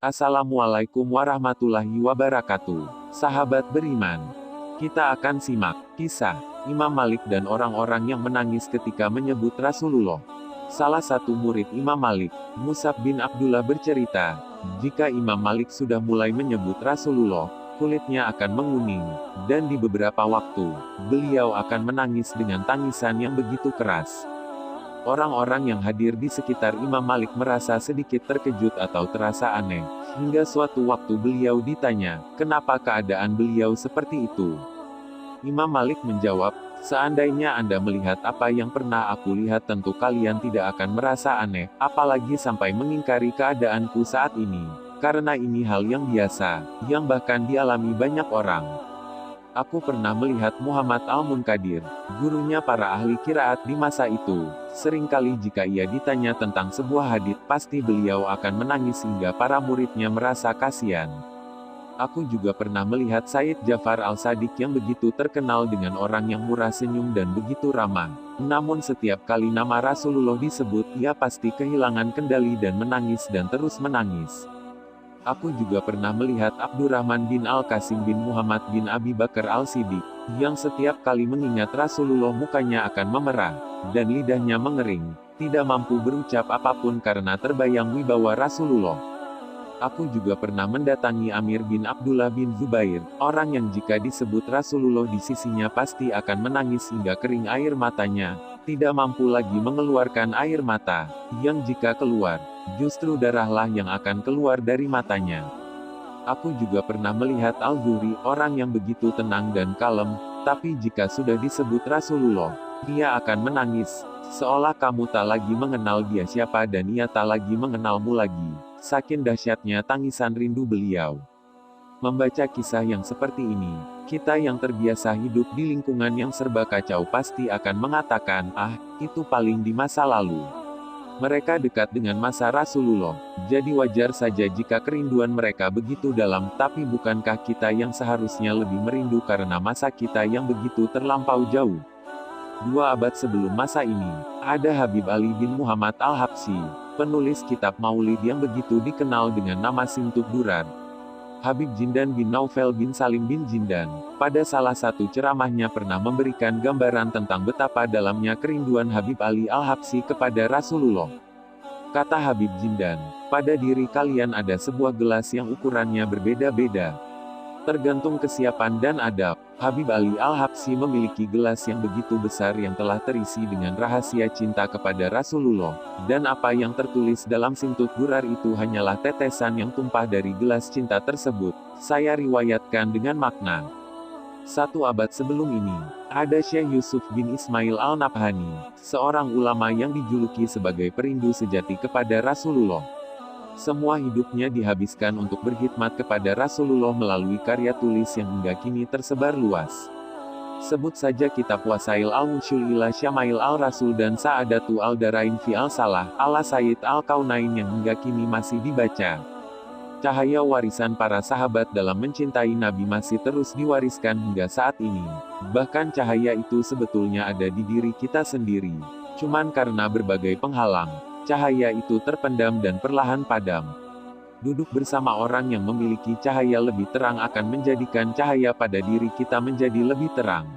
Assalamualaikum warahmatullahi wabarakatuh. Sahabat beriman, kita akan simak kisah Imam Malik dan orang-orang yang menangis ketika menyebut Rasulullah. Salah satu murid Imam Malik, Mus'ab bin Abdullah bercerita, jika Imam Malik sudah mulai menyebut Rasulullah, kulitnya akan menguning, dan di beberapa waktu, beliau akan menangis dengan tangisan yang begitu keras. Orang-orang yang hadir di sekitar Imam Malik merasa sedikit terkejut atau terasa aneh, hingga suatu waktu beliau ditanya, kenapa keadaan beliau seperti itu? Imam Malik menjawab, seandainya Anda melihat apa yang pernah aku lihat tentu kalian tidak akan merasa aneh, apalagi sampai mengingkari keadaanku saat ini. Karena ini hal yang biasa, yang bahkan dialami banyak orang. Aku pernah melihat Muhammad Al-Munkadir, gurunya para ahli qiraat di masa itu. Seringkali jika ia ditanya tentang sebuah hadits, pasti beliau akan menangis hingga para muridnya merasa kasihan. Aku juga pernah melihat Sayyid Ja'far Al-Shadiq yang begitu terkenal dengan orang yang murah senyum dan begitu ramah. Namun setiap kali nama Rasulullah disebut, ia pasti kehilangan kendali dan menangis dan terus menangis. Aku juga pernah melihat Abdurrahman bin Al-Qasim bin Muhammad bin Abi Bakar Al-Siddiq, yang setiap kali mengingat Rasulullah mukanya akan memerah, dan lidahnya mengering, tidak mampu berucap apapun karena terbayang wibawa Rasulullah. Aku juga pernah mendatangi Amir bin Abdullah bin Zubair, orang yang jika disebut Rasulullah di sisinya pasti akan menangis hingga kering air matanya, tidak mampu lagi mengeluarkan air mata, yang jika keluar, justru darahlah yang akan keluar dari matanya. Aku juga pernah melihat Al-Zuhri, orang yang begitu tenang dan kalem, tapi jika sudah disebut Rasulullah, dia akan menangis, seolah kamu tak lagi mengenal dia siapa dan ia tak lagi mengenalmu lagi. Saking dahsyatnya tangisan rindu beliau. Membaca kisah yang seperti ini, kita yang terbiasa hidup di lingkungan yang serba kacau pasti akan mengatakan, itu paling di masa lalu. Mereka dekat dengan masa Rasulullah, jadi wajar saja jika kerinduan mereka begitu dalam, tapi bukankah kita yang seharusnya lebih merindu karena masa kita yang begitu terlampau jauh? 2 abad sebelum masa ini, ada Habib Ali bin Muhammad Al-Habsyi, penulis kitab Maulid yang begitu dikenal dengan nama Simtud Durar. Habib Jindan bin Naufel bin Salim bin Jindan, pada salah satu ceramahnya pernah memberikan gambaran tentang betapa dalamnya kerinduan Habib Ali Al-Habsyi kepada Rasulullah. Kata Habib Jindan, pada diri kalian ada sebuah gelas yang ukurannya berbeda-beda. Tergantung kesiapan dan adab, Habib Ali Al-Habsyi memiliki gelas yang begitu besar yang telah terisi dengan rahasia cinta kepada Rasulullah, dan apa yang tertulis dalam Simtud Durar itu hanyalah tetesan yang tumpah dari gelas cinta tersebut. Saya riwayatkan dengan makna. 1 abad sebelum ini, ada Syekh Yusuf bin Ismail Al-Nabhani, seorang ulama yang dijuluki sebagai perindu sejati kepada Rasulullah. Semua hidupnya dihabiskan untuk berkhidmat kepada Rasulullah melalui karya tulis yang hingga kini tersebar luas. Sebut saja kitab Wasail Al-Wusul ila Syamail Al-Rasul dan Sa'adatu Al-Darain fi Al-Salah, ala Sayyid Al-Kaunain yang hingga kini masih dibaca. Cahaya warisan para sahabat dalam mencintai Nabi masih terus diwariskan hingga saat ini. Bahkan cahaya itu sebetulnya ada di diri kita sendiri. Cuman karena berbagai penghalang, cahaya itu terpendam dan perlahan padam. Duduk bersama orang yang memiliki cahaya lebih terang akan menjadikan cahaya pada diri kita menjadi lebih terang.